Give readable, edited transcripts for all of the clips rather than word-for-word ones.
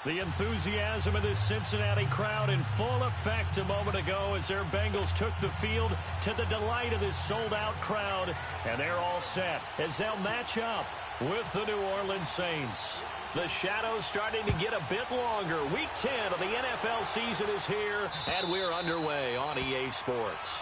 The enthusiasm of this Cincinnati crowd in full effect a moment ago as their Bengals took the field to the delight of this sold-out crowd. And they're all set as they'll match up with the New Orleans Saints. The shadow's starting to get a bit longer. Week 10 of the NFL season is here, and we're underway on EA Sports.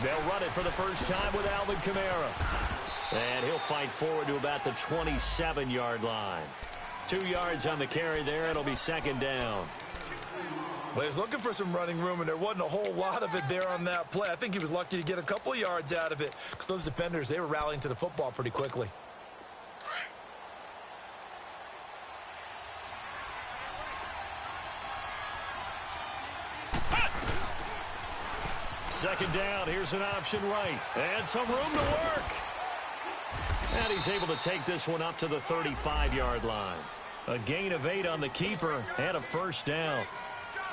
They'll run it for the first time with Alvin Kamara. And he'll fight forward to about the 27-yard line. 2 yards on the carry there. It'll be second down. Well, he was looking for some running room, and there wasn't a whole lot of it there on that play. I think he was lucky to get a couple of yards out of it because those defenders, they were rallying to the football pretty quickly. Second down, here's an option right. And some room to work. And he's able to take this one up to the 35-yard line. A gain of 8 on the keeper and a first down.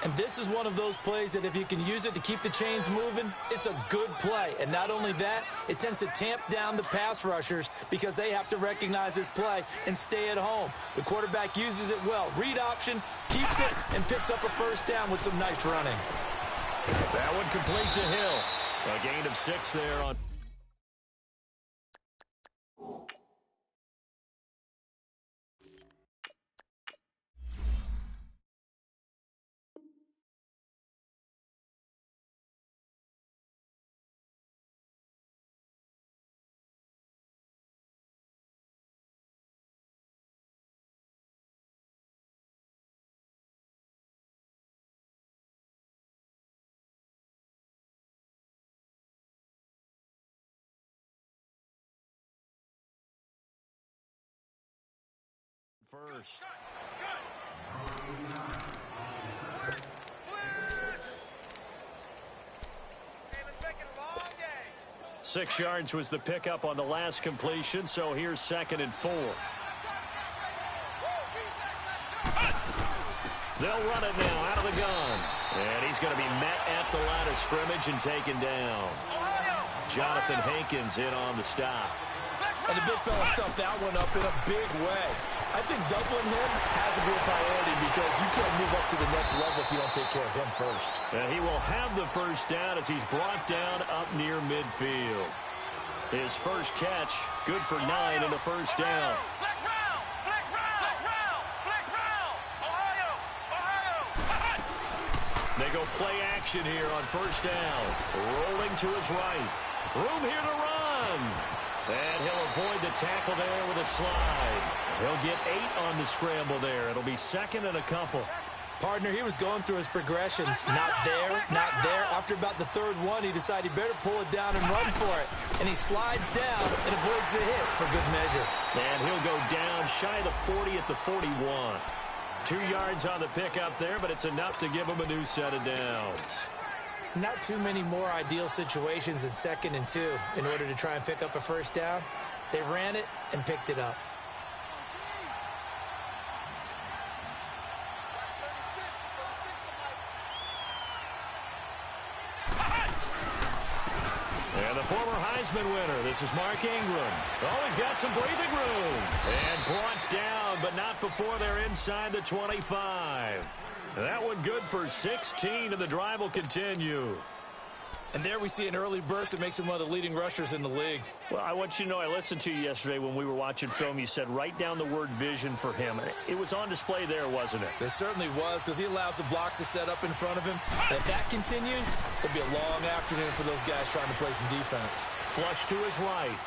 And this is one of those plays that if you can use it to keep the chains moving, it's a good play. And not only that, it tends to tamp down the pass rushers because they have to recognize this play and stay at home. The quarterback uses it well. Read option, keeps it, and picks up a first down with some nice running. That one complete to Hill. A gain of 6 there on. First. 6 yards was the pickup on the last completion, so here's 2nd and 4. They'll run it now out of the gun. And he's going to be met at the line of scrimmage and taken down. Jonathan Hankins in on the stop. And the big fella stuffed that one up in a big way. I think doubling him has to be a priority because you can't move up to the next level if you don't take care of him first. And he will have the first down as he's brought down up near midfield. His first catch, good for 9 and a first down. They go play action here on first down. Rolling to his right. Room here to run. And he'll avoid the tackle there with a slide. He'll get 8 on the scramble there. It'll be 2nd and a couple. Partner, he was going through his progressions. Not there, not there. After about the 3rd one, he decided he better pull it down and run for it. And he slides down and avoids the hit for good measure. And he'll go down shy of the 40 at the 41. 2 yards on the pickup there, but it's enough to give him a new set of downs. Not too many more ideal situations in 2nd and 2 in order to try and pick up a first down. They ran it and picked it up. And the former Heisman winner, this is Mark Ingram. Always got some breathing room. And brought down, but not before they're inside the 25. That one good for 16, and the drive will continue. And there we see an early burst that makes him one of the leading rushers in the league. Well, I want you to know, I listened to you yesterday when we were watching film. You said write down the word vision for him. It was on display there, wasn't it? It certainly was, because he allows the blocks to set up in front of him. And if that continues, it'll be a long afternoon for those guys trying to play some defense. Flush to his right.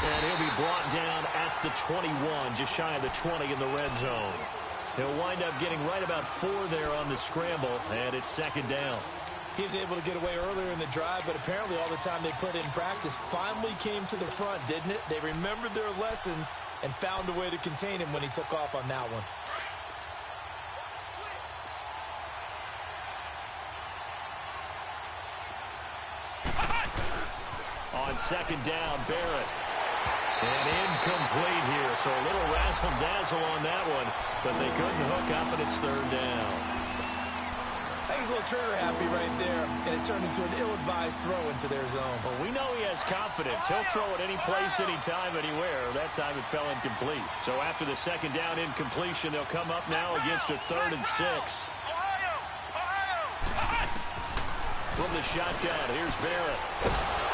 And he'll be brought down at the 21, just shy of the 20 in the red zone. He'll wind up getting right about 4 there on the scramble, and it's 2nd down. He was able to get away earlier in the drive, but apparently all the time they put in practice finally came to the front, didn't it? They remembered their lessons and found a way to contain him when he took off on that one. On second down, Barrett. And incomplete here, so a little razzle-dazzle on that one, but they couldn't hook up, and it's third down. I think he's a little trigger-happy right there, and it turned into an ill-advised throw into their zone. Well, we know he has confidence. He'll throw it any place, anytime, anywhere. That time it fell incomplete. So after the second down incompletion, they'll come up now against a 3rd and 6. From the shotgun, here's Barrett.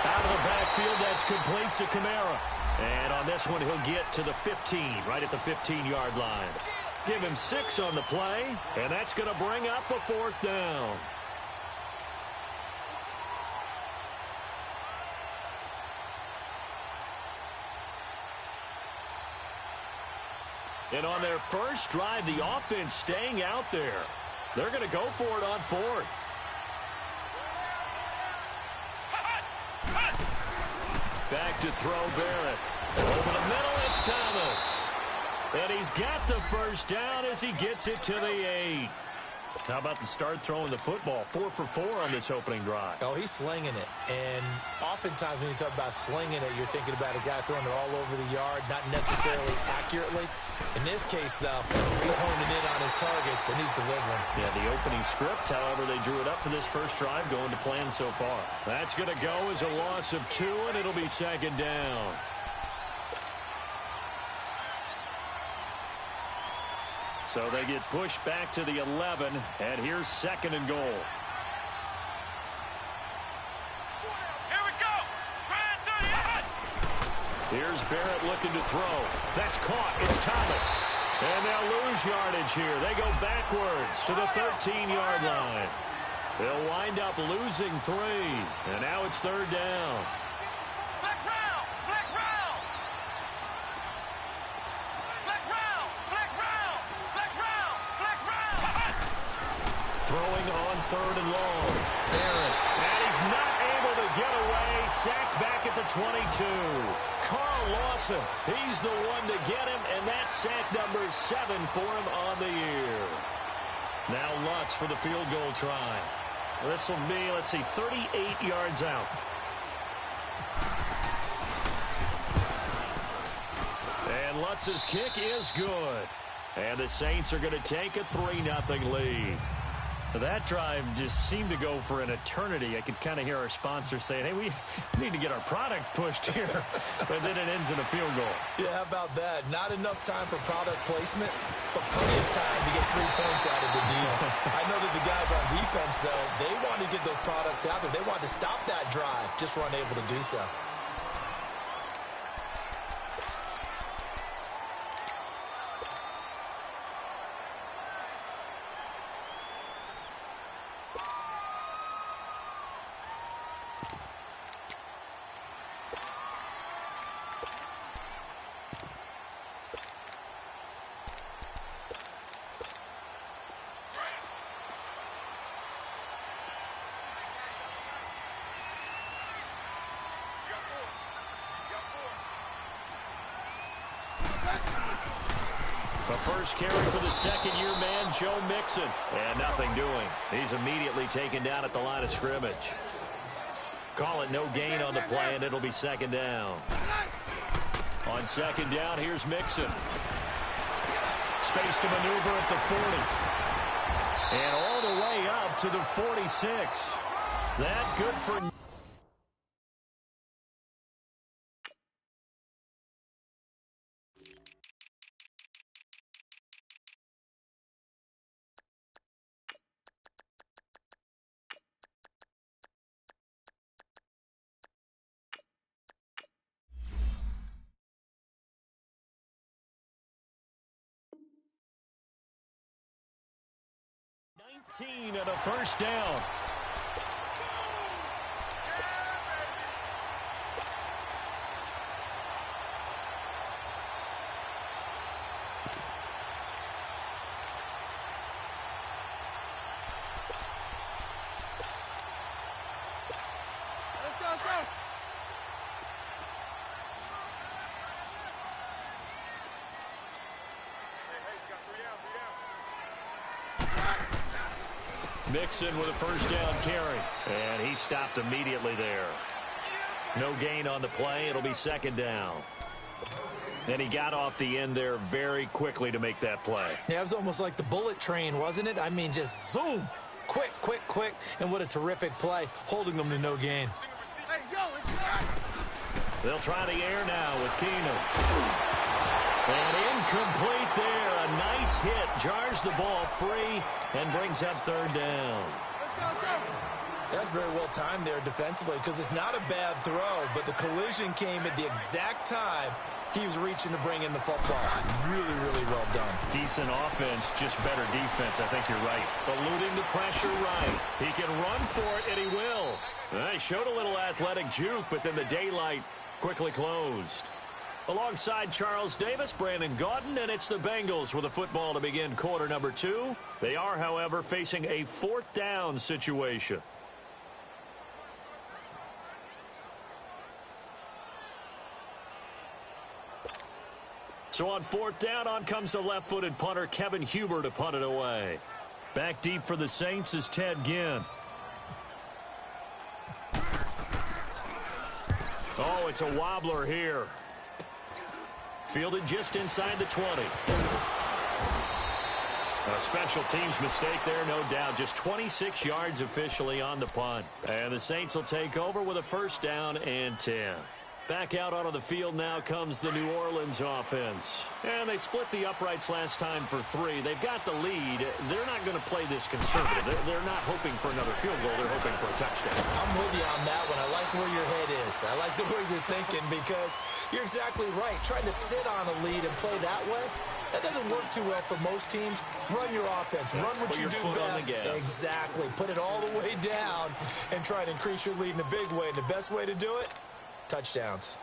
Out of the backfield, that's complete to Kamara. And on this one, he'll get to the 15, right at the 15-yard line. Give him 6 on the play, and that's going to bring up a 4th down. And on their first drive, the offense staying out there. They're going to go for it on 4th. Back to throw Barrett. Over the middle, it's Thomas. And he's got the first down as he gets it to the 8. How about the start throwing the football? 4 for 4 on this opening drive. Oh, he's slinging it. And oftentimes when you talk about slinging it, you're thinking about a guy throwing it all over the yard, not necessarily accurately. In this case, though, he's honing in on his targets, and he's delivering. Yeah, the opening script, however, they drew it up for this first drive, going to plan so far. That's going to go as a loss of 2, and it'll be second down. So they get pushed back to the 11, and here's 2nd and goal. Here we go. Here's Barrett looking to throw. That's caught. It's Thomas. And they'll lose yardage here. They go backwards to the 13-yard line. They'll wind up losing 3, and now it's 3rd down. Black round. Black round. Black round. Black round. Black round. Black round. Throwing on 3rd and long. Barrett. And he's not able to get away. Sacked back at the 22. Carl Lawson, he's the one to get him, and that's sack number 7 for him on the year. Now Lutz for the field goal try. This will be, let's see, 38 yards out. And Lutz's kick is good. And the Saints are going to take a 3-0 lead. That drive just seemed to go for an eternity. I could kind of hear our sponsor saying, hey, we need to get our product pushed here. But then it ends in a field goal. Yeah, how about that? Not enough time for product placement, but plenty of time to get 3 points out of the deal. I know that the guys on defense, though, they wanted to get those products out there. They wanted to stop that drive, just weren't able to do so. The first carry for the second-year man, Joe Mixon. And nothing doing. He's immediately taken down at the line of scrimmage. Call it no gain on the play, and it'll be second down. On second down, here's Mixon. Space to maneuver at the 40. And all the way up to the 46. That good for... and a first down. Mixon with a first down carry. And he stopped immediately there. No gain on the play. It'll be second down. And he got off the end there very quickly to make that play. Yeah, it was almost like the bullet train, wasn't it? I mean, just zoom. Quick, quick, quick. And what a terrific play, holding them to no gain. They'll try the air now with Keenum. And incomplete there. A nice hit. Jars the ball free and brings up third down. That's very well timed there defensively because it's not a bad throw, but the collision came at the exact time he was reaching to bring in the football. Really, really well done. Decent offense, just better defense. I think you're right. Eluding the pressure right. He can run for it, and he will. He showed a little athletic juke, but then the daylight quickly closed. Alongside Charles Davis, Brandon Gaudin, and it's the Bengals with the football to begin quarter number 2. They are, however, facing a fourth down situation. So on fourth down, on comes the left-footed punter, Kevin Huber, to punt it away. Back deep for the Saints is Ted Ginn. Oh, it's a wobbler here. Fielded just inside the 20. A special teams mistake there, no doubt. Just 26 yards officially on the punt. And the Saints will take over with a first down and 10. Back out onto the field now comes the New Orleans offense. And they split the uprights last time for 3. They've got the lead. They're not going to play this conservative. They're not hoping for another field goal. They're hoping for a touchdown. I'm with you on that one. I like where your head is. I like the way you're thinking because you're exactly right. Trying to sit on a lead and play that way, that doesn't work too well for most teams. Run your offense. Run what you do best. Exactly. Put it all the way down and try to increase your lead in a big way. And the best way to do it, touchdowns.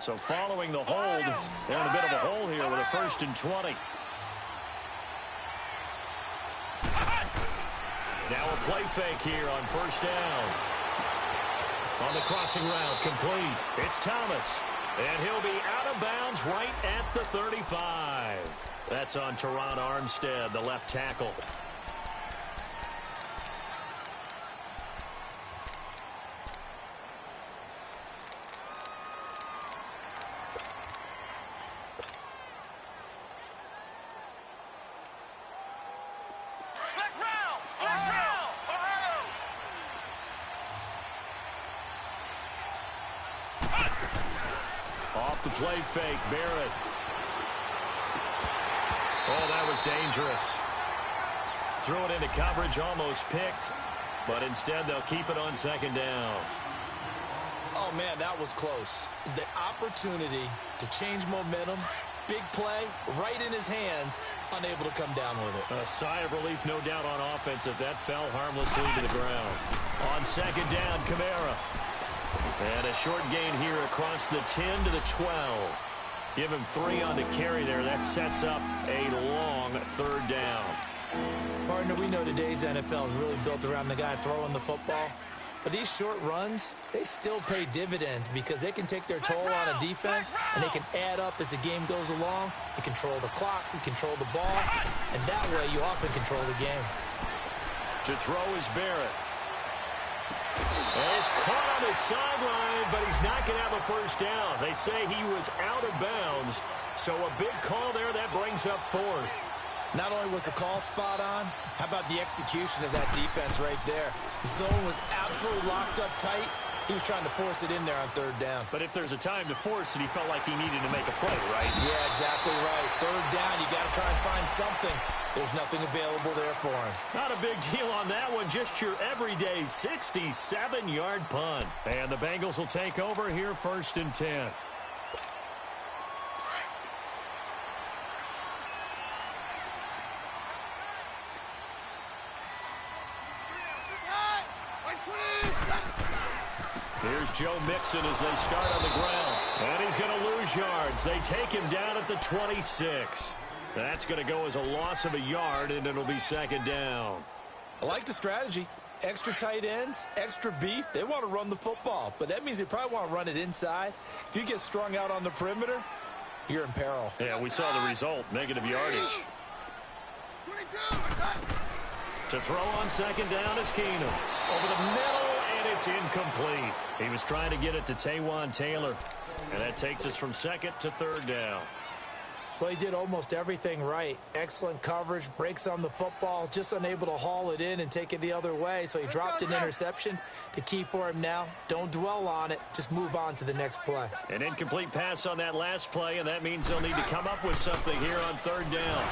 So following the hold, they're in a bit of a hole here with a first and 20. Now a play fake here on first down. On the crossing route, complete. It's Thomas. And he'll be out of bounds right at the 35. That's on Teron Armstead, the left tackle. Off the play fake, Barrett. Oh, that was dangerous. Threw it into coverage, almost picked, but instead they'll keep it on second down. Oh, man, that was close. The opportunity to change momentum, big play, right in his hands, unable to come down with it. A sigh of relief, no doubt, on offense if that fell harmlessly to the ground. On second down, Kamara. And a short gain here across the 10 to the 12. Give him 3 on the carry there. That sets up a long third down. Partner, we know today's NFL is really built around the guy throwing the football. But these short runs, they still pay dividends because they can take their toll on a defense and they can add up as the game goes along. You control the clock, you control the ball, and that way you often control the game. To throw is Barrett. And he's caught on his sideline, but he's not going to have a first down. They say he was out of bounds, so a big call there that brings up fourth. Not only was the call spot on, how about the execution of that defense right there? The zone was absolutely locked up tight. He was trying to force it in there on third down. But if there's a time to force it, he felt like he needed to make a play, right? Yeah, exactly right. Third down, you got to try and find something. There's nothing available there for him. Not a big deal on that one. Just your everyday 67-yard punt. And the Bengals will take over here first and 10. Here's Joe Mixon as they start on the ground. And he's going to lose yards. They take him down at the 26. That's going to go as a loss of a yard, and it'll be second down. I like the strategy. Extra tight ends, extra beef. They want to run the football, but that means they probably want to run it inside. If you get strung out on the perimeter, you're in peril. Yeah, we saw the result, negative yardage. To throw on second down is Keenum. Over the middle, and it's incomplete. He was trying to get it to Taywan Taylor. And that takes us from second to third down. Well, he did almost everything right. Excellent coverage, breaks on the football, just unable to haul it in and take it the other way. So he dropped an interception. The key for him now, don't dwell on it. Just move on to the next play. An incomplete pass on that last play, and that means they'll need to come up with something here on third down.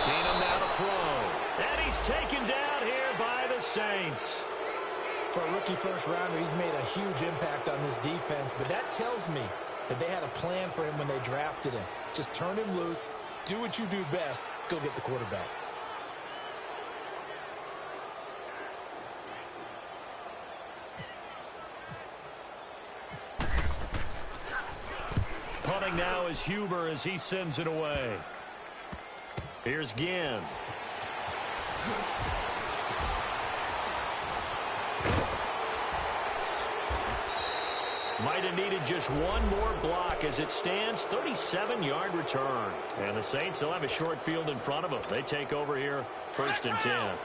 Keenum now to throw. And he's taken down here by the Saints. For a rookie first-rounder, he's made a huge impact on this defense, but that tells me that they had a plan for him when they drafted him. Just turn him loose, do what you do best, go get the quarterback. Punting now is Huber as he sends it away. Here's Ginn. Might have needed just one more block as it stands. 37-yard return. And the Saints will have a short field in front of them. They take over here, 1st and 10.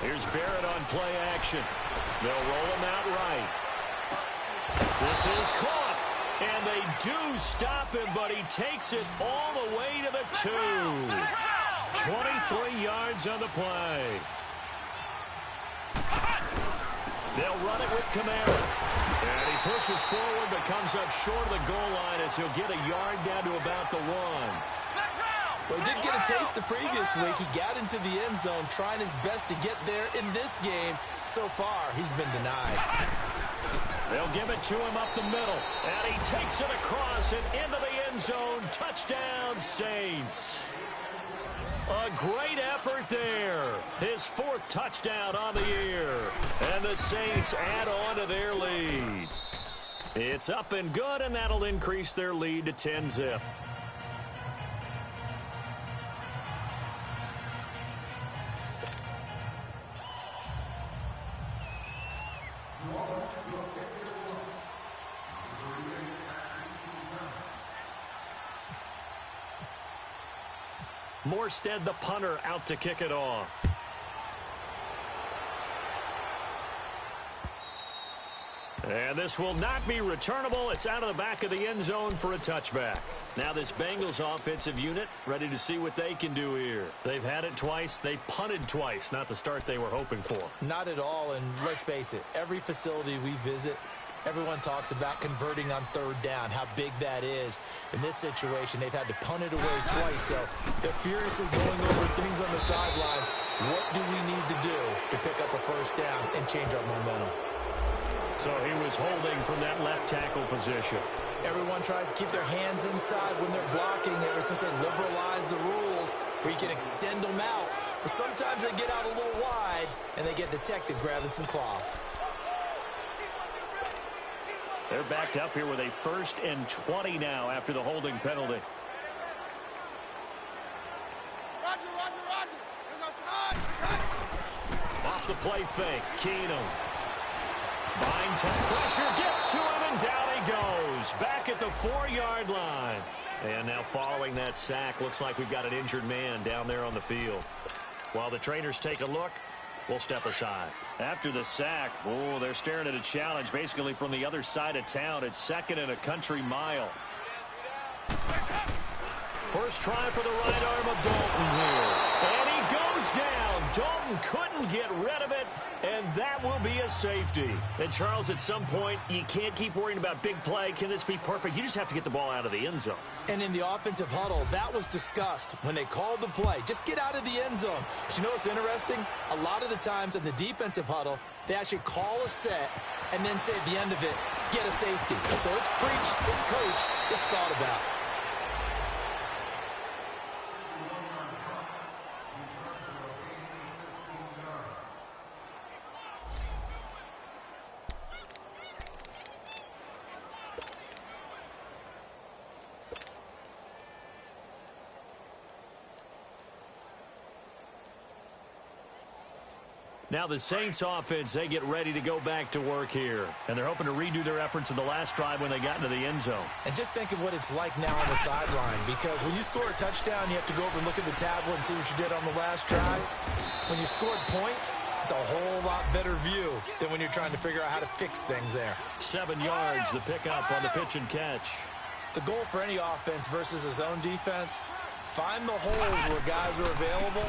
Here's Barrett on play action. They'll roll him out right. This is caught. And they do stop him, but he takes it all the way to the 2. 23 yards on the play. They'll run it with Kamara. And he pushes forward, but comes up short of the goal line as he'll get a yard down to about the 1. Well, he did get a taste the previous week. He got into the end zone trying his best to get there in this game. So far, he's been denied. They'll give it to him up the middle. And he takes it across and into the end zone. Touchdown, Saints. A great effort there. His 4th touchdown on the year. And the Saints add on to their lead. It's up and good, and that'll increase their lead to 10-zip. Morstead, the punter, out to kick it off. And this will not be returnable. It's out of the back of the end zone for a touchback. Now this Bengals offensive unit ready to see what they can do here. They've had it twice. They've punted twice. Not the start they were hoping for. Not at all, and let's face it, every facility we visit, everyone talks about converting on third down, how big that is. In this situation, they've had to punt it away twice, so they're furiously going over things on the sidelines. What do we need to do to pick up a first down and change our momentum? So he was holding from that left tackle position. Everyone tries to keep their hands inside when they're blocking ever since they liberalized the rules where you can extend them out. But sometimes they get out a little wide, and they get detected grabbing some cloth. They're backed up here with a 1st and 20 now after the holding penalty. Off the play fake, Keenum. Buying time pressure, gets to him, and down he goes. Back at the 4-yard line. And now following that sack, looks like we've got an injured man down there on the field. While the trainers take a look, we'll step aside. After the sack, they're staring at a challenge basically from the other side of town. It's 2nd and a country mile. First try for the right arm of Dalton here. And he goes down. Dalton couldn't get rid of it, and that will be a safety. And, Charles, at some point, you can't keep worrying about big play. Can this be perfect? You just have to get the ball out of the end zone. And in the offensive huddle, that was discussed when they called the play. Just get out of the end zone. But you know what's interesting? A lot of the times in the defensive huddle, they actually call a set and then say at the end of it, get a safety. So it's preached, it's coached, it's thought about. Now the Saints offense, they get ready to go back to work here. And they're hoping to redo their efforts in the last drive when they got into the end zone. And just think of what it's like now on the sideline, because when you score a touchdown, you have to go over and look at the tablet and see what you did on the last drive. When you scored points, it's a whole lot better view than when you're trying to figure out how to fix things there. 7 yards, the pickup on the pitch and catch. The goal for any offense versus his own defense, find the holes where guys are available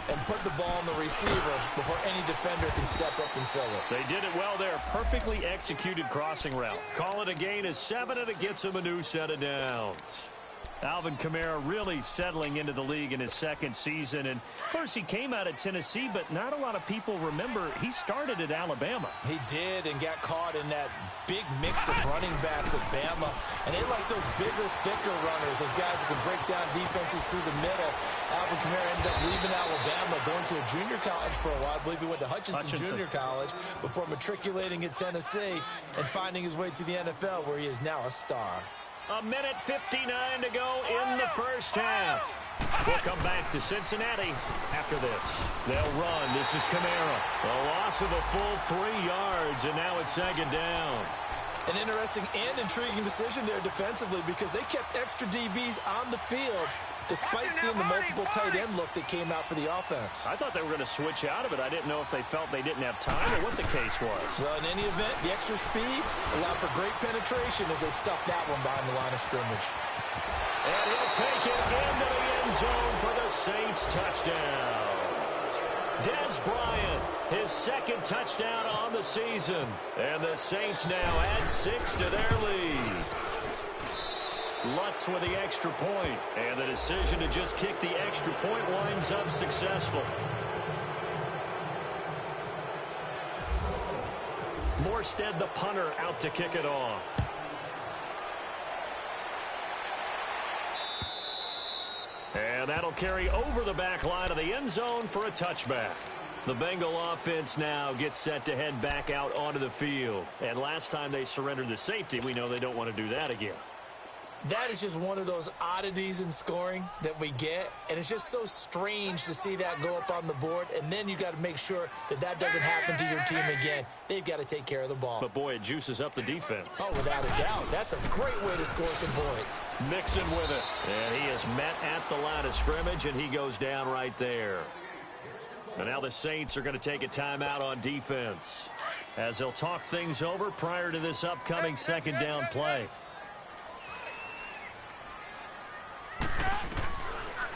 and put the ball on the receiver before any defender can step up and fill it. They did it well there. Perfectly executed crossing route. Call it a gain of 7, and it gets him a new set of downs. Alvin Kamara really settling into the league in his second season. And, of course, he came out of Tennessee, but not a lot of people remember he started at Alabama. He did, and got caught in that big mix of running backs at Bama. And they like those bigger, thicker runners, those guys who can break down defenses through the middle. Alvin Kamara ended up leaving Alabama, going to a junior college for a while. I believe he went to Hutchinson Junior College before matriculating at Tennessee and finding his way to the NFL, where he is now a star. 1:59 to go in the first half. We'll come back to Cincinnati after this. They'll run. This is Kamara. A loss of a full 3 yards, and now it's second down. An interesting and intriguing decision there defensively, because they kept extra DBs on the field despite seeing the multiple tight end look that came out for the offense. I thought they were going to switch out of it. I didn't know if they felt they didn't have time or what the case was. Well, in any event, the extra speed allowed for great penetration as they stuffed that one behind the line of scrimmage. And he'll take it into the end zone for the Saints touchdown. Dez Bryant, his second touchdown on the season. And the Saints now add 6 to their lead. Lutz with the extra point, and the decision to just kick the extra point winds up successful. Morstead, the punter, out to kick it off. And that'll carry over the back line of the end zone for a touchback. The Bengal offense now gets set to head back out onto the field. And last time they surrendered the safety, we know they don't want to do that again. That is just one of those oddities in scoring that we get, and it's just so strange to see that go up on the board, and then you got to make sure that that doesn't happen to your team again. They've got to take care of the ball. But, boy, it juices up the defense. Oh, without a doubt. That's a great way to score some points. Mixon with it, and he is met at the line of scrimmage, and he goes down right there. And now the Saints are going to take a timeout on defense as they'll talk things over prior to this upcoming second down play.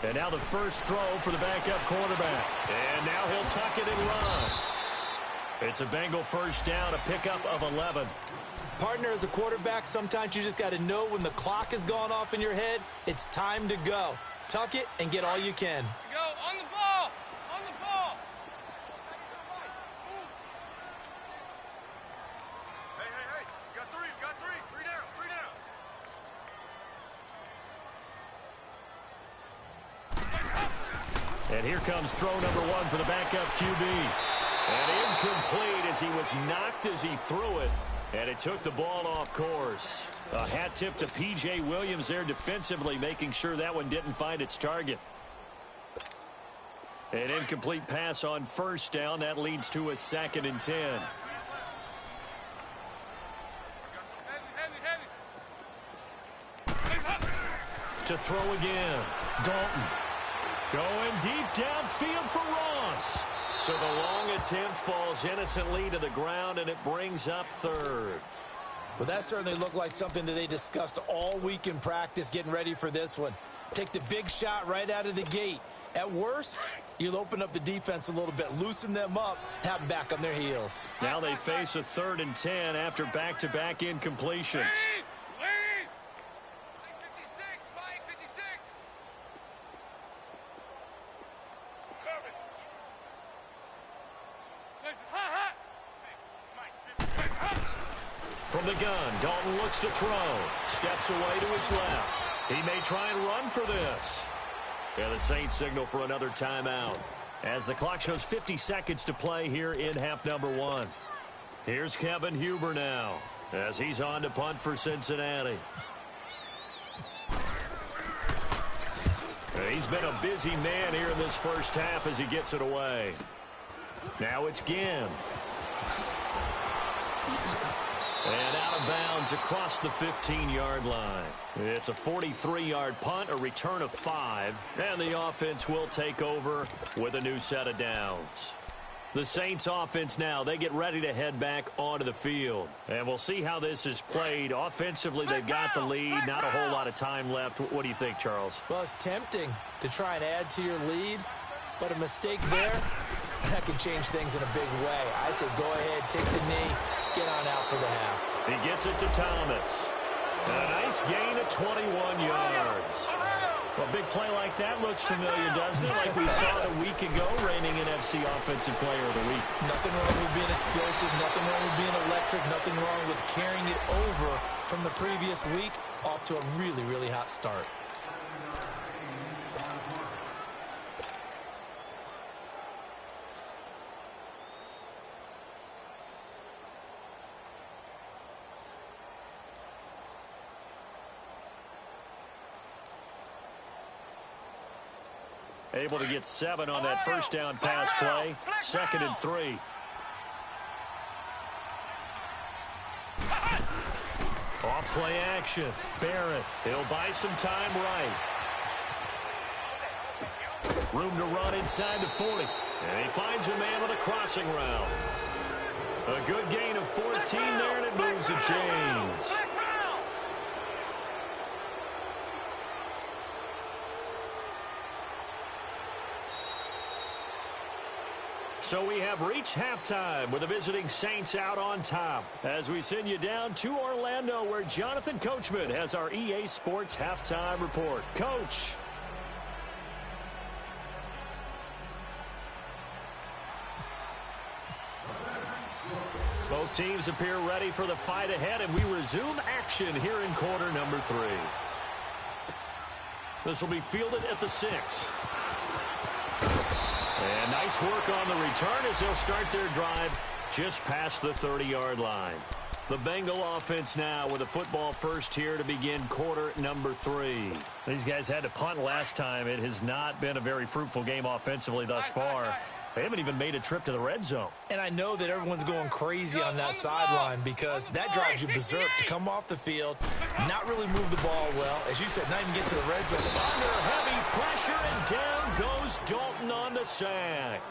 And now the first throw for the backup quarterback. And now he'll tuck it and run. It's a Bengal first down, a pickup of 11. Partner, as a quarterback, sometimes you just got to know when the clock has gone off in your head, it's time to go. Tuck it and get all you can. Go on the ball. On the ball. Hey. You got three. Three down. And here comes throw number 1 for the backup QB. And incomplete as he was knocked as he threw it. And it took the ball off course. A hat tip to P.J. Williams there defensively, making sure that one didn't find its target. An incomplete pass on first down. That leads to a 2nd and 10. To throw again. Dalton. Going deep downfield for Ross. So the long attempt falls innocently to the ground, and it brings up 3rd. Well, that certainly looked like something that they discussed all week in practice getting ready for this one. Take the big shot right out of the gate. At worst, you'll open up the defense a little bit, loosen them up, have them back on their heels. Now they face a 3rd and 10 after back-to-back incompletions. From the gun, Dalton looks to throw. Steps away to his left. He may try and run for this. And the Saints signal for another timeout as the clock shows 50 seconds to play here in half number 1. Here's Kevin Huber now as he's on to punt for Cincinnati. And he's been a busy man here in this first half as he gets it away. Now it's Ginn. And out of bounds across the 15-yard line. It's a 43-yard punt, a return of 5, and the offense will take over with a new set of downs. The Saints offense now, they get ready to head back onto the field. And we'll see how this is played. Offensively, they've got the lead. Not a whole lot of time left. What do you think, Charles? Well, it's tempting to try and add to your lead, but a mistake there, that can change things in a big way. I say go ahead, take the knee, get on out for the half. He gets it to Thomas. And a nice gain of 21 yards. Well, a big play like that looks familiar, doesn't it? Like we saw a week ago, reigning NFC Offensive Player of the Week. Nothing wrong with being explosive, nothing wrong with being electric, nothing wrong with carrying it over from the previous week off to a really, really hot start. Able to get 7 on that first down pass play. 2nd and 3. Off play action. Barrett. He'll buy some time right. Room to run inside the 40. And he finds a man with a crossing route. A good gain of 14 there, and it moves the chains. So we have reached halftime with the visiting Saints out on top as we send you down to Orlando where Jonathan Coachman has our EA Sports halftime report. Coach. Both teams appear ready for the fight ahead, and we resume action here in quarter number 3. This will be fielded at the 6. And nice work on the return as they'll start their drive just past the 30-yard line. The Bengal offense now with a football first here to begin quarter number 3. These guys had to punt last time. It has not been a very fruitful game offensively thus far. They haven't even made a trip to the red zone. And I know that everyone's going crazy on that sideline because that drives you berserk to come off the field, not really move the ball well. As you said, not even get to the red zone. Under heavy pressure, and down goes Dalton on the sack.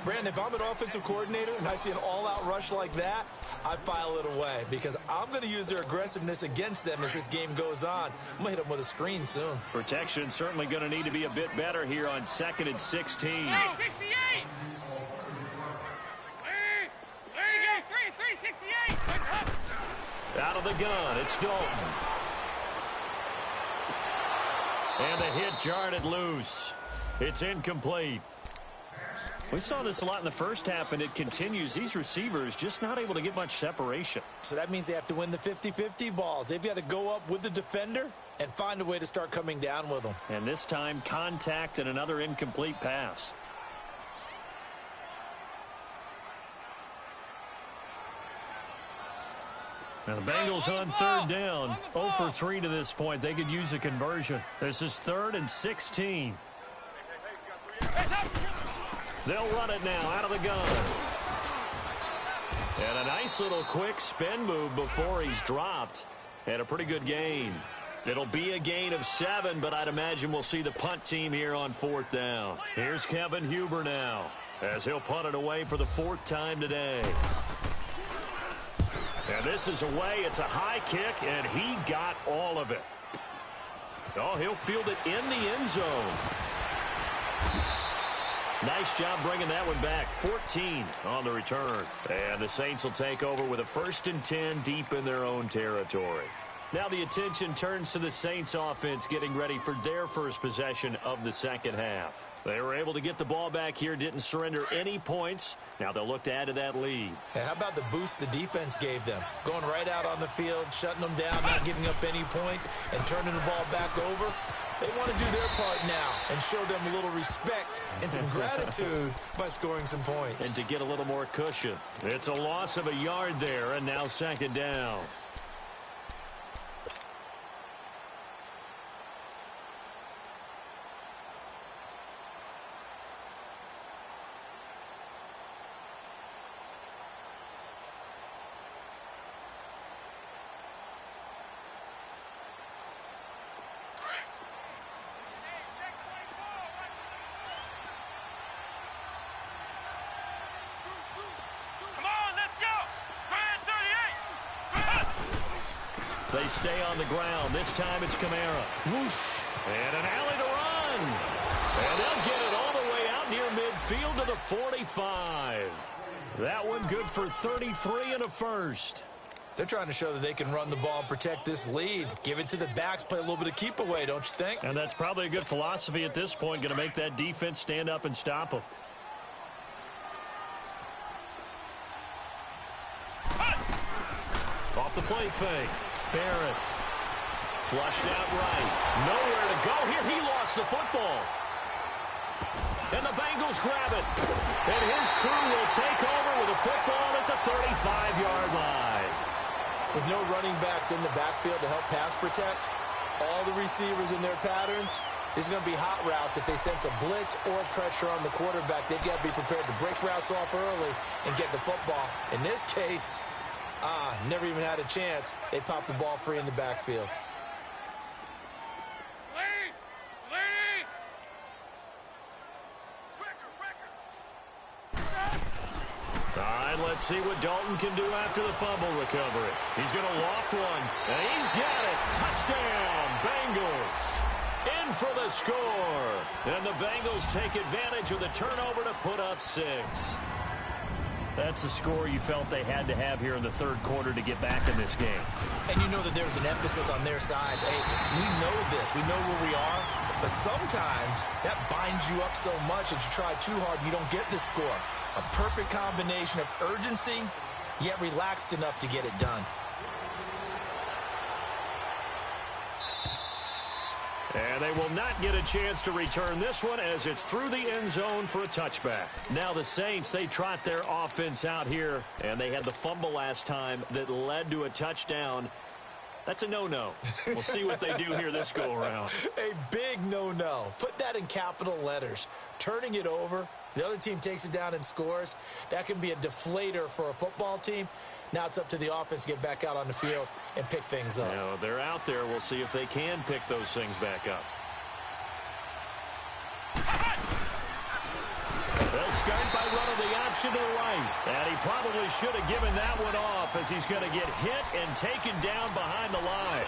Brandon, if I'm an offensive coordinator and I see an all-out rush like that, I file it away because I'm going to use their aggressiveness against them as this game goes on. I'm going to hit them with a screen soon. Protection certainly going to need to be a bit better here on 2nd and 16. 368! 368! Out of the gun, it's Dalton. And the hit jarred it loose. It's incomplete. We saw this a lot in the first half, and it continues. These receivers just not able to get much separation. So that means they have to win the 50-50 balls. They've got to go up with the defender and find a way to start coming down with them. And this time, contact and another incomplete pass. Now the Bengals on 3rd down. 0 for 3 to this point. They could use a conversion. This is 3rd and 16. They'll run it now out of the gun. And a nice little quick spin move before he's dropped. And a pretty good gain. It'll be a gain of 7, but I'd imagine we'll see the punt team here on 4th down. Here's Kevin Huber now as he'll punt it away for the 4th time today. And this is away. It's a high kick, and he got all of it. Oh, he'll field it in the end zone. Nice job bringing that one back. 14 on the return. And the Saints will take over with a 1st and 10 deep in their own territory. Now the attention turns to the Saints offense getting ready for their first possession of the second half. They were able to get the ball back here, didn't surrender any points. Now they'll look to add to that lead. Hey, how about the boost the defense gave them? Going right out on the field, shutting them down, not giving up any points, and turning the ball back over. They want to do their part now and show them a little respect and some gratitude by scoring some points. And to get a little more cushion. It's a loss of a yard there, and now 2nd down. They stay on the ground. This time it's Kamara. Whoosh. And an alley to run. And they'll get it all the way out near midfield to the 45. That one good for 33 and a first. They're trying to show that they can run the ball and protect this lead. Give it to the backs, play a little bit of keep away, don't you think? And that's probably a good philosophy at this point, going to make that defense stand up and stop them. Off the play fake. Barrett. Flushed out right. Nowhere to go here. He lost the football. And the Bengals grab it. And his crew will take over with a football at the 35-yard line. With no running backs in the backfield to help pass protect, all the receivers in their patterns, there's going to be hot routes. If they sense a blitz or pressure on the quarterback, they've got to be prepared to break routes off early and get the football. In this case, never even had a chance. They popped the ball free in the backfield. Let's see what Dalton can do after the fumble recovery. He's going to loft one, and he's got it. Touchdown, Bengals. In for the score. And the Bengals take advantage of the turnover to put up 6. That's the score you felt they had to have here in the third quarter to get back in this game. And you know that there's an emphasis on their side. Hey, we know this. We know where we are. But sometimes that binds you up so much that you try too hard, you don't get the score. A perfect combination of urgency, yet relaxed enough to get it done. And they will not get a chance to return this one as it's through the end zone for a touchback. Now the Saints, they trot their offense out here, and they had the fumble last time that led to a touchdown. That's a no-no. We'll see what they do here this go-around. A big no-no. Put that in capital letters. Turning it over, the other team takes it down and scores. That can be a deflator for a football team. Now it's up to the offense to get back out on the field and pick things up. You know, they're out there. We'll see if they can pick those things back up. They'll start by running the option to the right. And he probably should have given that one off as he's going to get hit and taken down behind the line.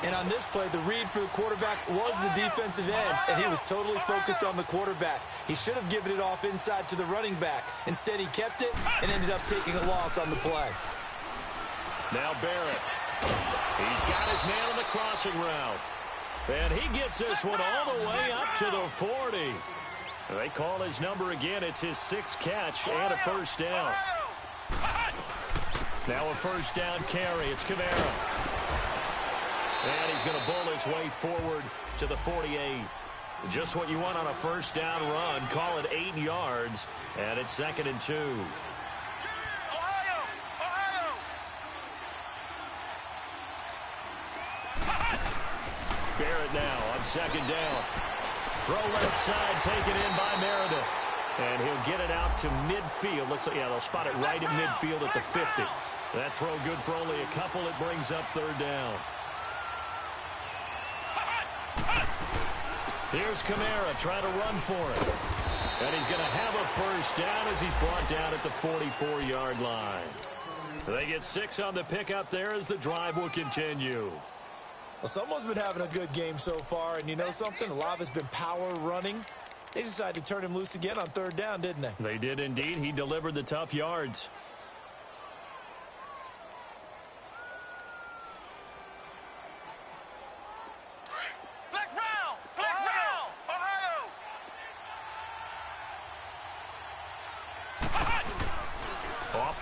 And on this play, the read for the quarterback was the defensive end, and he was totally focused on the quarterback. He should have given it off inside to the running back. Instead, he kept it and ended up taking a loss on the play. Now Barrett. He's got his man on the crossing route. And he gets this one all the way up to the 40. They call his number again. It's his 6th catch and a first down. Now a first down carry. It's Kamara. And he's going to bull his way forward to the 48. Just what you want on a first down run. Call it 8 yards. And it's 2nd and 2. Barrett now on 2nd down. Throw left side taken in by Meredith. And he'll get it out to midfield. Looks like, yeah, they'll spot it right at midfield at the 50. That throw good for only a couple. It brings up 3rd down. Here's Kamara trying to run for it. And he's going to have a first down as he's brought down at the 44-yard line. They get 6 on the pickup there as the drive will continue. Well, someone's been having a good game so far, and you know something? A lot of it's been power running. They decided to turn him loose again on 3rd down, didn't they? They did indeed. He delivered the tough yards.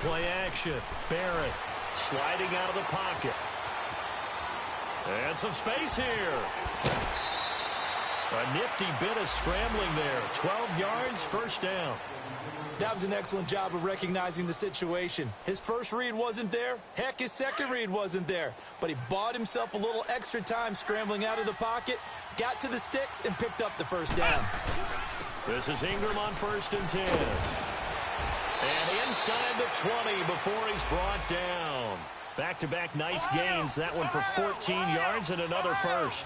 Play action. Barrett sliding out of the pocket. And some space here. A nifty bit of scrambling there. 12 yards, first down. That was an excellent job of recognizing the situation. His first read wasn't there. Heck, his second read wasn't there. But he bought himself a little extra time scrambling out of the pocket, got to the sticks, and picked up the first down. This is Ingram on 1st and 10. And inside the 20 before he's brought down. Back-to-back nice gains. That one for 14 yards and another first.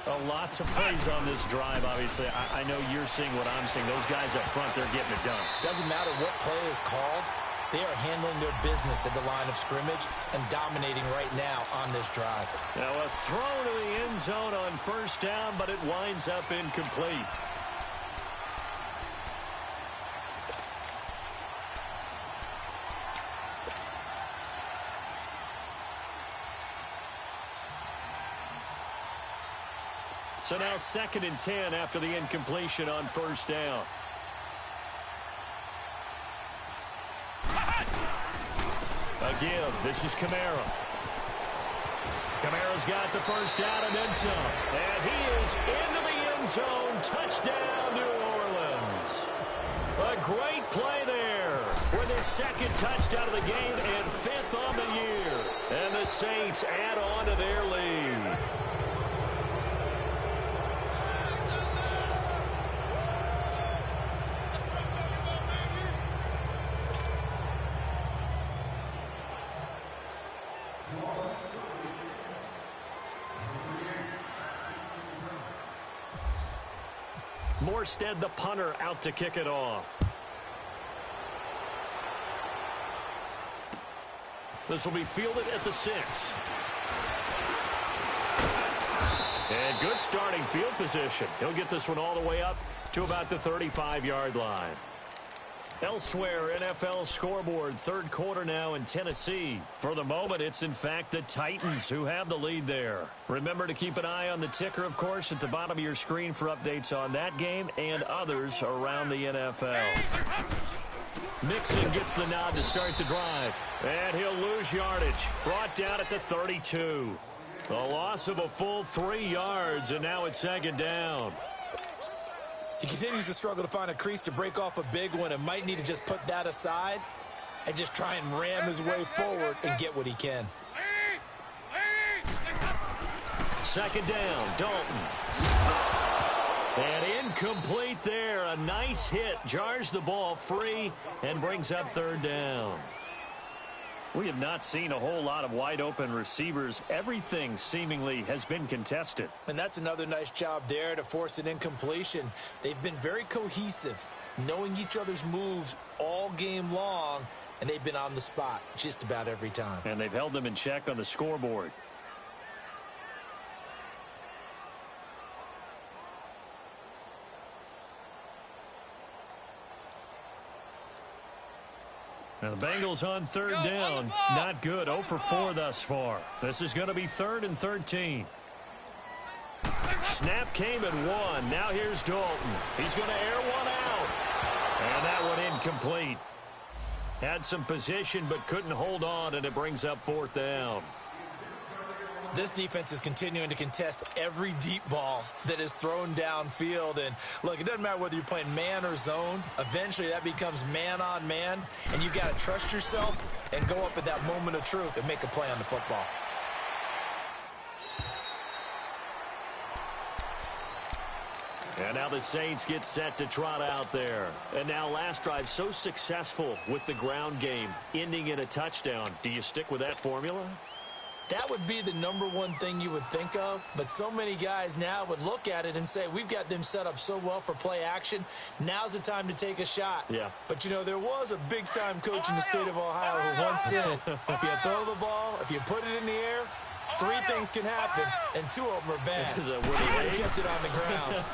A lot to praise on this drive, obviously. I know you're seeing what I'm seeing. Those guys up front, they're getting it done. Doesn't matter what play is called. They are handling their business at the line of scrimmage and dominating right now on this drive. Now a throw to the end zone on first down, but it winds up incomplete. So now 2nd and 10 after the incompletion on first down. A give. This is Kamara. Kamara's got the first down and then some. And he is into the end zone. Touchdown, New Orleans. A great play there with his 2nd touchdown of the game and 5th on the year. And the Saints add on to their lead. Morstead, the punter, out to kick it off. This will be fielded at the 6. And good starting field position. He'll get this one all the way up to about the 35-yard line. Elsewhere, NFL scoreboard, 3rd quarter now in Tennessee. For the moment, it's in fact the Titans who have the lead there. Remember to keep an eye on the ticker, of course, at the bottom of your screen for updates on that game and others around the NFL. Mixon gets the nod to start the drive. And he'll lose yardage. Brought down at the 32. A loss of a full 3 yards, and now it's 2nd down. He continues to struggle to find a crease to break off a big one and might need to just put that aside and just try and ram his way forward and get what he can. 2nd down, Dalton. And incomplete there. A nice hit. Jars the ball free and brings up 3rd down. We have not seen a whole lot of wide-open receivers. Everything seemingly has been contested. And that's another nice job there to force an incompletion. They've been very cohesive, knowing each other's moves all game long, and they've been on the spot just about every time. And they've held them in check on the scoreboard. Now the Bengals on 3rd down. Not good. 0 for 4 thus far. This is going to be 3rd and 13. Snap came at 1. Now here's Dalton. He's going to air one out. And that one incomplete. Had some position but couldn't hold on, and it brings up 4th down. This defense is continuing to contest every deep ball that is thrown downfield. And, look, it doesn't matter whether you're playing man or zone. Eventually, that becomes man-on-man, and you've got to trust yourself and go up at that moment of truth and make a play on the football. And now the Saints get set to trot out there. And now last drive so successful with the ground game, ending in a touchdown. Do you stick with that formula? That would be the #1 thing you would think of, but so many guys now would look at it and say, we've got them set up so well for play action. Now's the time to take a shot. Yeah. But, you know, there was a big-time coach in the state of Ohio who once said, if you throw the ball, if you put it in the air, 3 things can happen, and 2 of them are bad. Is that He what it would have is? kept it on the ground.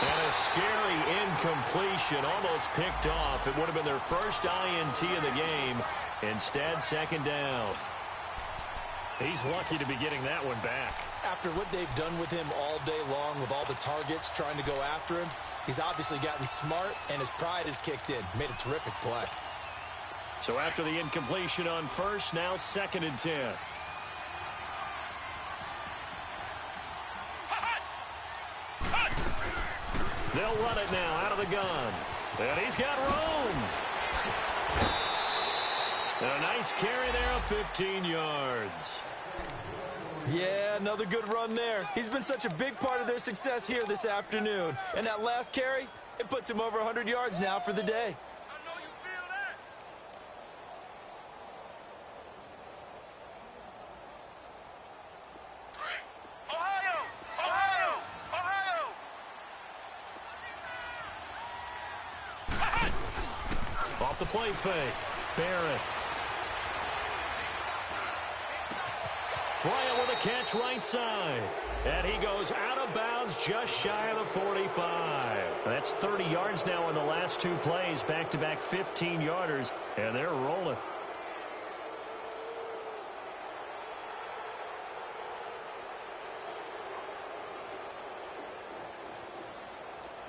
And a scary incompletion, almost picked off. It would have been their first INT of the game. Instead, 2nd down. He's lucky to be getting that one back. After what they've done with him all day long, with all the targets trying to go after him, he's obviously gotten smart, and his pride has kicked in. Made a terrific play. So after the incompletion on first, now 2nd and 10. They'll run it now out of the gun. And he's got room. And a nice carry there of 15 yards. Yeah, another good run there. He's been such a big part of their success here this afternoon. And that last carry, it puts him over 100 yards now for the day. I know you feel that. Ohio! Ohio! Ohio! Off the play fake. Barrett. Bryant with a catch right side. And he goes out of bounds just shy of the 45. That's 30 yards now in the last two plays. Back-to-back 15-yarders. And they're rolling.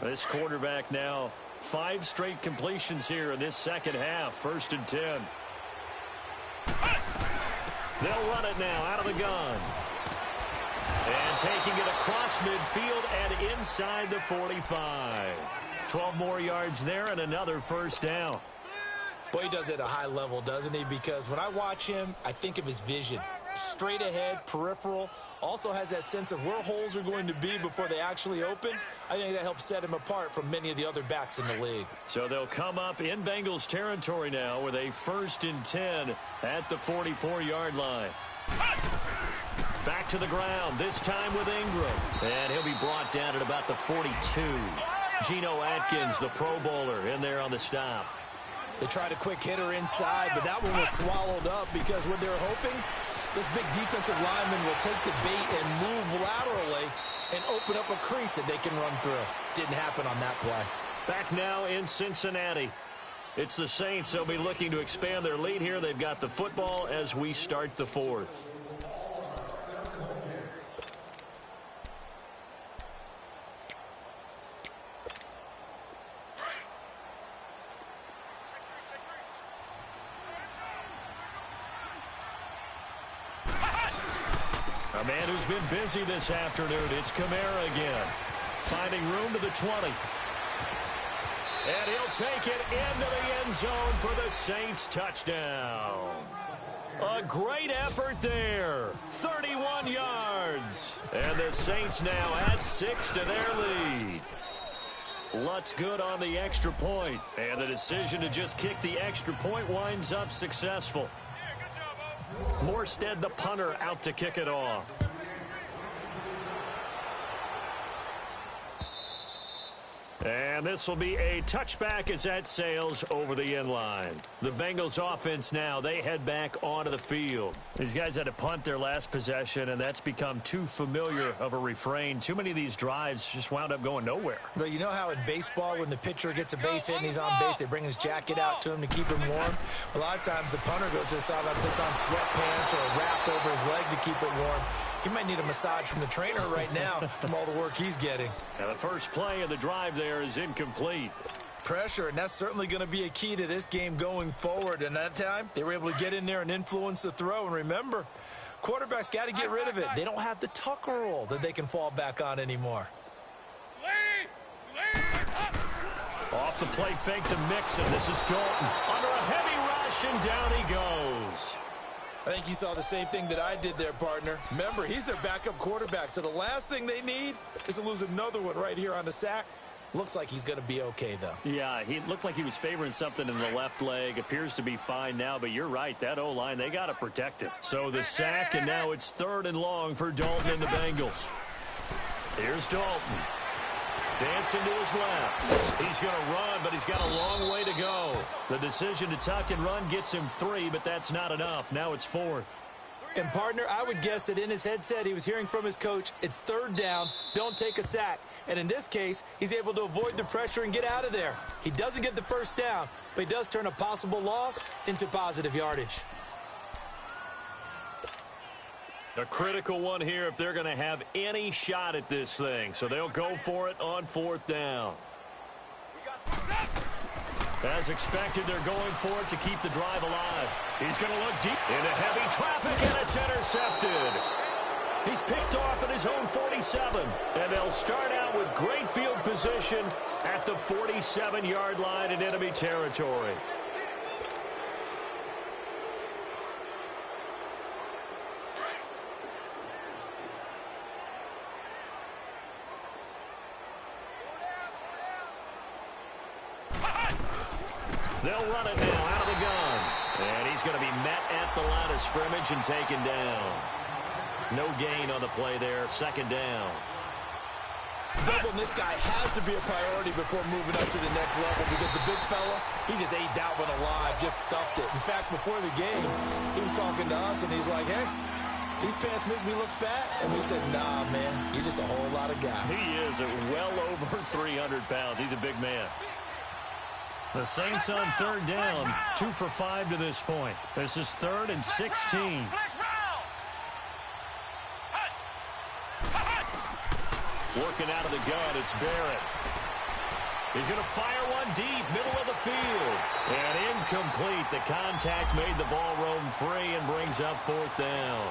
This quarterback now 5 straight completions here in this second half. 1st and 10. They'll run it now out of the gun. And taking it across midfield and inside the 45. 12 more yards there and another first down. Boy, he does it at a high level, doesn't he? Because when I watch him, I think of his vision. Straight ahead, peripheral. Also has that sense of where holes are going to be before they actually open. I think that helps set him apart from many of the other backs in the league. So they'll come up in Bengals territory now with a 1st and 10 at the 44-yard line. Back to the ground, this time with Ingram. And he'll be brought down at about the 42. Geno Atkins, the Pro Bowler, in there on the stop. They tried a quick hitter inside, but that one was swallowed up because what they're hoping, this big defensive lineman will take the bait and move laterally and open up a crease that they can run through. Didn't happen on that play. Back now in Cincinnati. It's the Saints. They'll be looking to expand their lead here. They've got the football as we start the 4th. A man who's been busy this afternoon. It's Kamara again. Finding room to the 20. And he'll take it into the end zone for the Saints touchdown. A great effort there. 31 yards. And the Saints now add 6 to their lead. Lutz good on the extra point. And the decision to just kick the extra point winds up successful. Morstead, the punter, out to kick it off. And this will be a touchback as that sails over the end line. The Bengals offense now, they head back onto the field. These guys had to punt their last possession, and that's become too familiar of a refrain. Too many of these drives just wound up going nowhere. But you know how in baseball, when the pitcher gets a base hit and he's on base, they bring his jacket out to him to keep him warm? A lot of times the punter goes to the sideline, puts on sweatpants or a wrap over his leg to keep it warm. He might need a massage from the trainer right now from all the work he's getting. And the first play of the drive there is incomplete. Pressure, and that's certainly going to be a key to this game going forward. And that time, they were able to get in there and influence the throw. And remember, quarterbacks got to get rid of it. They don't have the tuck roll that they can fall back on anymore. Off the play fake to Mixon. This is Dalton under a heavy rush, and down he goes. I think you saw the same thing that I did there, partner. Remember, he's their backup quarterback, so the last thing they need is to lose another one right here on the sack. Looks like he's going to be okay, though. Yeah, he looked like he was favoring something in the left leg. Appears to be fine now, but you're right. That O-line, they got to protect him. So the sack, and now it's 3rd and long for Dalton and the Bengals. Here's Dalton. Dancing to his left. He's going to run, but he's got a long way to go. The decision to tuck and run gets him 3, but that's not enough. Now it's 4th. And, partner, I would guess that in his headset he was hearing from his coach, it's 3rd down, don't take a sack. And in this case, he's able to avoid the pressure and get out of there. He doesn't get the first down, but he does turn a possible loss into positive yardage. A critical one here if they're going to have any shot at this thing. So they'll go for it on 4th down. As expected, they're going for it to keep the drive alive. He's going to look deep into heavy traffic, and it's intercepted. He's picked off at his own 47. And they'll start out with great field position at the 47-yard line in enemy territory. They'll run it now out of the gun. And he's going to be met at the line of scrimmage and taken down. No gain on the play there. 2nd down. Doubling this guy has to be a priority before moving up to the next level because the big fella, he just ate that one alive, just stuffed it. In fact, before the game, he was talking to us, and he's like, hey, these pants make me look fat. And we said, nah, man, you're just a whole lot of guy. He is at well over 300 pounds. He's a big man. The Saints on third down, 2 for 5 to this point. This is 3rd and 16. Working out of the gun, it's Barrett. He's going to fire one deep, middle of the field. And incomplete. The contact made the ball roam free and brings up 4th down.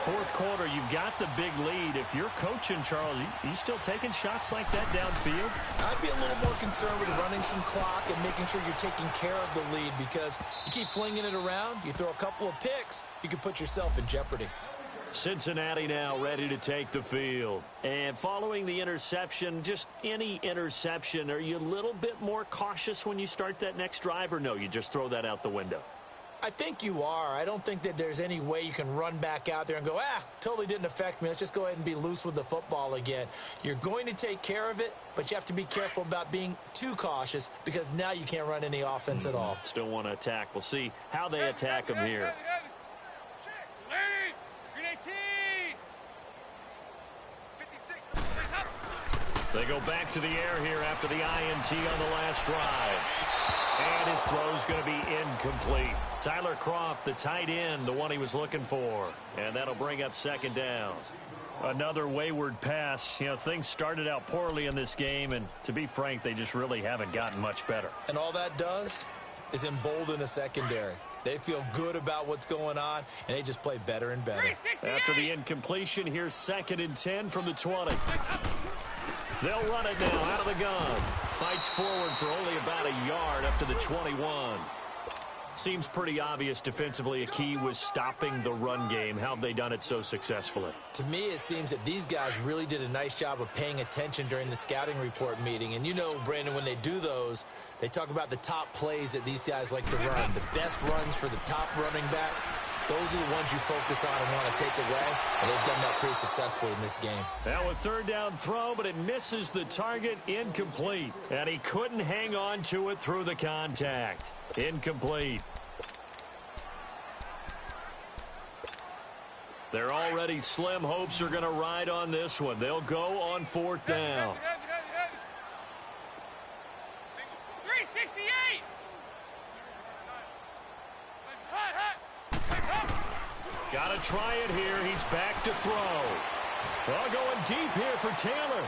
4th quarter, you've got the big lead. If you're coaching, Charles, you still taking shots like that downfield? I'd be a little more concerned with running some clock and making sure you're taking care of the lead because you keep flinging it around, you throw a couple of picks, you can put yourself in jeopardy. Cincinnati now ready to take the field. And following the interception, just any interception, are you a little bit more cautious when you start that next drive, or no, you just throw that out the window? I think you are. I don't think that there's any way you can run back out there and go, totally didn't affect me. Let's just go ahead and be loose with the football again. You're going to take care of it, but you have to be careful about being too cautious because now you can't run any offense at all. Still want to attack. We'll see how they attack them here. They go back to the air here after the INT on the last drive. And his throw's going to be incomplete. Tyler Kroft, the tight end, the one he was looking for. And that'll bring up 2nd down. Another wayward pass. You know, things started out poorly in this game, and to be frank, they just really haven't gotten much better. And all that does is embolden a secondary. They feel good about what's going on, and they just play better and better. After the incompletion, here's 2nd and 10 from the 20. They'll run it now out of the gun. Fights forward for only about a yard up to the 21. Seems pretty obvious defensively a key was stopping the run game. How have they done it so successfully? To me, it seems that these guys really did a nice job of paying attention during the scouting report meeting. And you know, Brandon, when they do those, they talk about the top plays that these guys like to run. The best runs for the top running back. Those are the ones you focus on and want to take away, and they've done that pretty successfully in this game. Now a 3rd down throw, but it misses the target, incomplete. And he couldn't hang on to it through the contact. Incomplete. Their already slim hopes are going to ride on this one. They'll go on 4th down. 368! Got to try it here. He's back to throw. Well, going deep here for Taylor.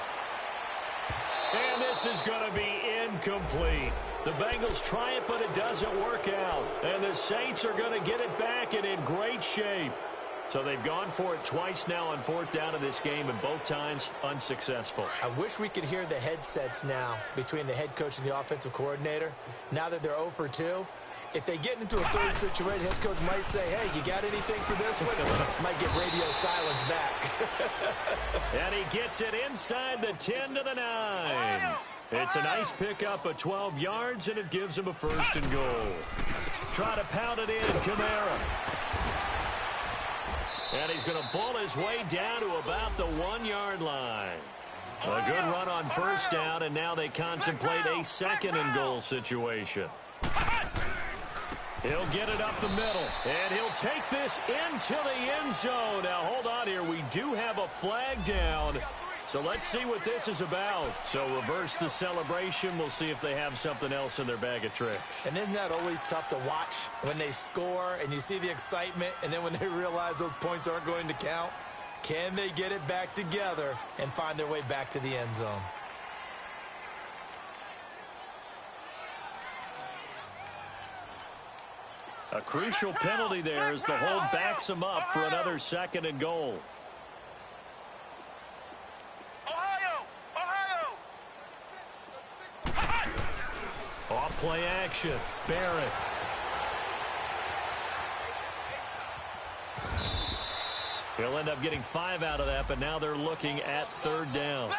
And this is going to be incomplete. The Bengals try it, but it doesn't work out. And the Saints are going to get it back and in great shape. So they've gone for it twice now on 4th down in this game, and both times unsuccessful. I wish we could hear the headsets now between the head coach and the offensive coordinator. Now that they're 0 for 2. If they get into a 3rd situation, head coach might say, hey, you got anything for this one? Might get radio silence back. And he gets it inside the 10 to the 9. It's a nice pickup of 12 yards, and it gives him a 1st and goal. Try to pound it in, Kamara. And he's going to bull his way down to about the 1-yard line. A good run on 1st down, and now they contemplate a 2nd and goal situation. He'll get it up the middle, and he'll take this into the end zone. Now, hold on here. We do have a flag down, so let's see what this is about. So reverse the celebration. We'll see if they have something else in their bag of tricks. And isn't that always tough to watch when they score and you see the excitement, and then when they realize those points aren't going to count? Can they get it back together and find their way back to the end zone? A crucial penalty there as the hold backs him up for another 2nd and goal. Off play action. Barrett. He'll end up getting 5 out of that, but now they're looking at 3rd down.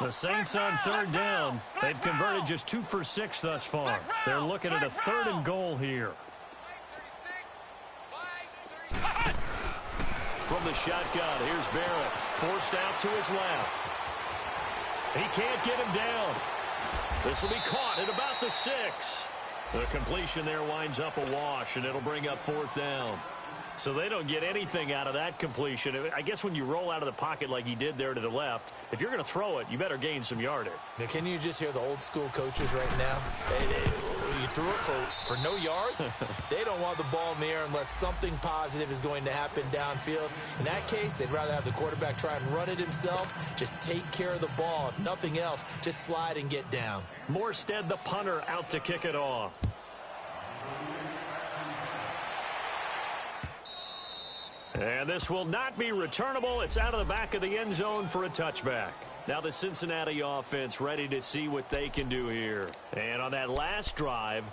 The Saints on 3rd down. They've converted just 2 for 6 thus far. They're looking at a 3rd and goal here. From the shotgun, here's Barrett. Forced out to his left. He can't get him down. This will be caught at about the 6. The completion there winds up a wash, and it'll bring up 4th down. So they don't get anything out of that completion. I guess when you roll out of the pocket like he did there to the left, if you're going to throw it, you better gain some yardage. Now, can you just hear the old school coaches right now? You threw it for no yards? They don't want the ball in the air unless something positive is going to happen downfield. In that case, they'd rather have the quarterback try and run it himself. Just take care of the ball. If nothing else, just slide and get down. Morstead, the punter, out to kick it off. And this will not be returnable. It's out of the back of the end zone for a touchback. Now the Cincinnati offense ready to see what they can do here. And on that last drive,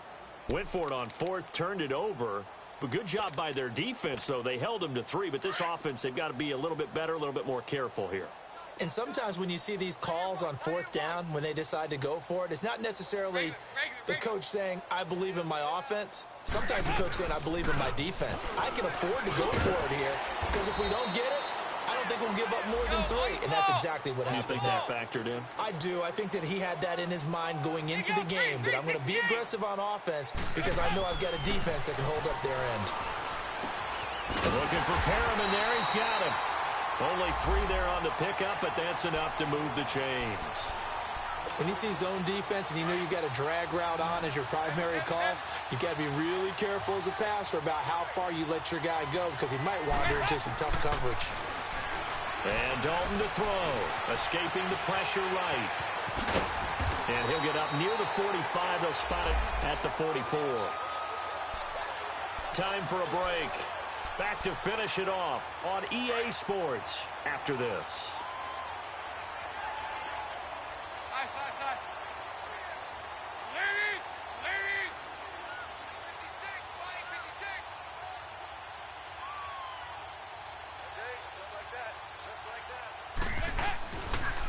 went for it on 4th, turned it over. But good job by their defense, though. They held them to 3, but this offense, they've got to be a little bit better, a little bit more careful here. And sometimes when you see these calls on 4th down, when they decide to go for it, it's not necessarily the coach saying, I believe in my offense. Sometimes the coach saying, I believe in my defense. I can afford to go for it here because if we don't get it, I don't think we'll give up more than 3. And that's exactly what happened. You think that factored in? I do. I think that he had that in his mind going into the game, that I'm going to be aggressive on offense because I know I've got a defense that can hold up their end. Looking for Perriman there. He's got him. Only 3 there on the pickup, but that's enough to move the chains. When you see zone defense and you know you've got a drag route on as your primary call, you've got to be really careful as a passer about how far you let your guy go because he might wander into some tough coverage. And Dalton to throw, escaping the pressure right. And he'll get up near the 45. They'll spot it at the 44. Time for a break. Back to finish it off on EA Sports after this.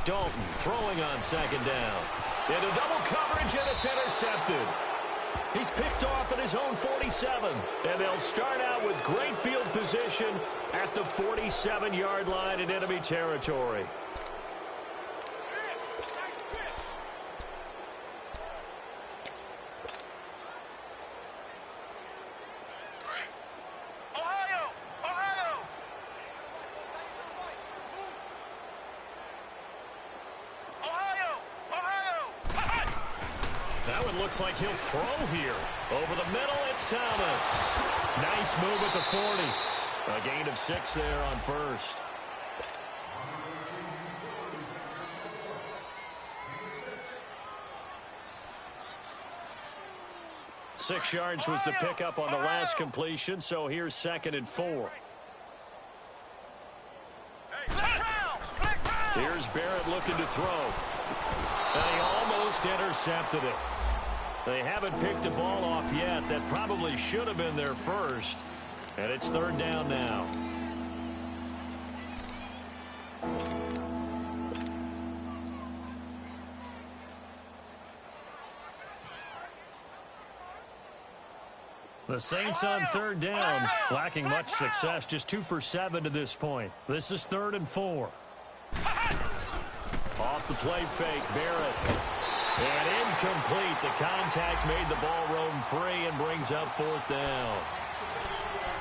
Dalton throwing on 2nd down. Into double coverage, and it's intercepted. He's picked off at his own 47. And they'll start out with great field position at the 47-yard line in enemy territory. Looks like he'll throw here. Over the middle, it's Thomas. Nice move at the 40. A gain of 6 there on 1st. Six yards was the pickup on the last completion, so here's 2nd and 4. Here's Barrett looking to throw. And he almost intercepted it. They haven't picked a ball off yet. That probably should have been their first. And it's 3rd down now. The Saints on 3rd down, lacking much success, just 2 for 7 to this point. This is 3rd and 4. Off the play fake, Barrett. And incomplete. The contact made the ball roam free and brings up 4th down.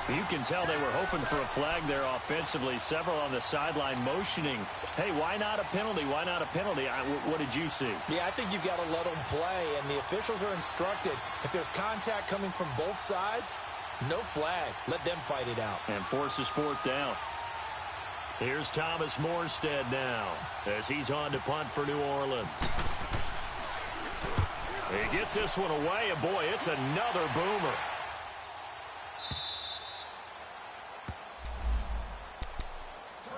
You can tell they were hoping for a flag there offensively. Several on the sideline motioning. Hey, why not a penalty? Why not a penalty? What did you see? Yeah, I think you've got to let them play, and the officials are instructed. If there's contact coming from both sides, no flag. Let them fight it out. And forces 4th down. Here's Thomas Morstead now as he's on to punt for New Orleans. He gets this one away, and boy, it's another boomer.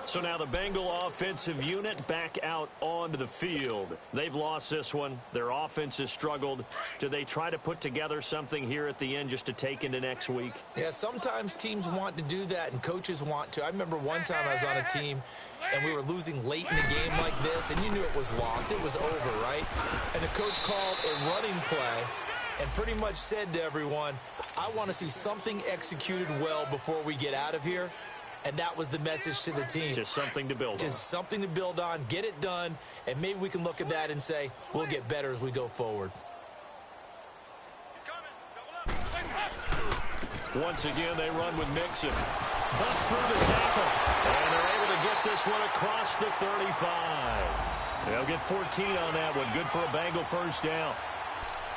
So now the Bengal offensive unit back out onto the field. They've lost this one. Their offense has struggled. Do they try to put together something here at the end just to take into next week? Yeah, sometimes teams want to do that and coaches want to. I remember one time I was on a team and we were losing late in the game like this, and you knew it was lost. It was over, right? And the coach called a running play and pretty much said to everyone, I want to see something executed well before we get out of here. and that was the message to the team. Just something to build on. Just something to build on, get it done, and maybe we can look at that and say, we'll get better as we go forward. He's coming. Double up. Once again, they run with Mixon. Bust through the tackle, and they're able to get this one across the 35. They'll get 14 on that one. Good for a Bengal first down.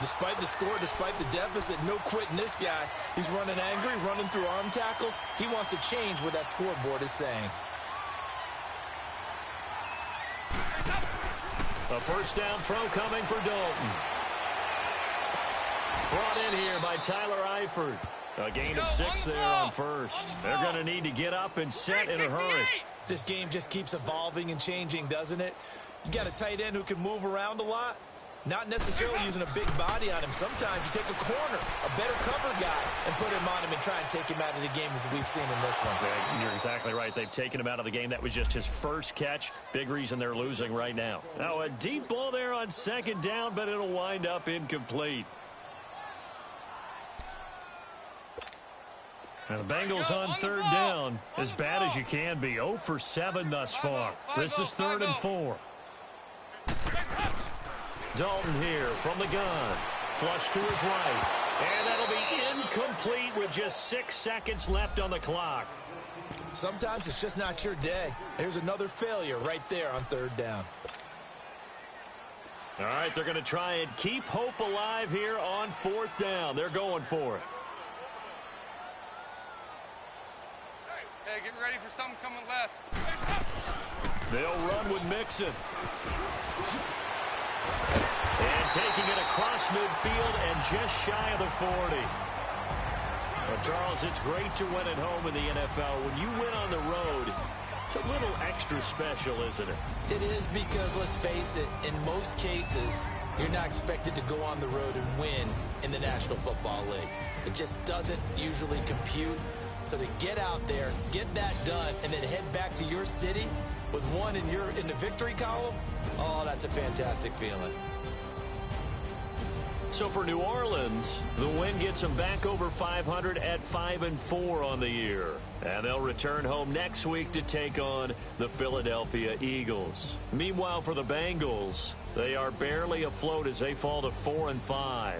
Despite the score, despite the deficit, no quitting this guy. He's running angry, running through arm tackles. He wants to change what that scoreboard is saying. A first down throw coming for Dalton. Brought in here by Tyler Eifert. A gain of 6 there on first. They're going to need to get up and set in a hurry. This game just keeps evolving and changing, doesn't it? You got a tight end who can move around a lot. Not necessarily using a big body on him. Sometimes you take a corner, a better cover guy, and put him on him and try and take him out of the game as we've seen in this one. Yeah, you're exactly right. They've taken him out of the game. That was just his first catch. Big reason they're losing right now. Now a deep ball there on second down, but it'll wind up incomplete. And the Bengals on third down, as bad as you can be. 0 for 7 thus far. This is 3rd and 4. Dalton here from the gun. Flush to his right. And that'll be incomplete with just 6 seconds left on the clock. Sometimes it's just not your day. There's another failure right there on third down. All right, they're going to try and keep hope alive here on 4th down. They're going for it. Hey, get ready for something coming left. They'll run with Mixon. And taking it across midfield and just shy of the 40. Well, Charles, it's great to win at home in the NFL. When you win on the road, it's a little extra special, isn't it? It is because, let's face it, in most cases, you're not expected to go on the road and win in the National Football League. It just doesn't usually compute. So to get out there, get that done, and then head back to your city with one in the victory column, oh, that's a fantastic feeling. So for New Orleans, the win gets them back over 500 at 5-4 on the year. And they'll return home next week to take on the Philadelphia Eagles. Meanwhile, for the Bengals, they are barely afloat as they fall to 4-5.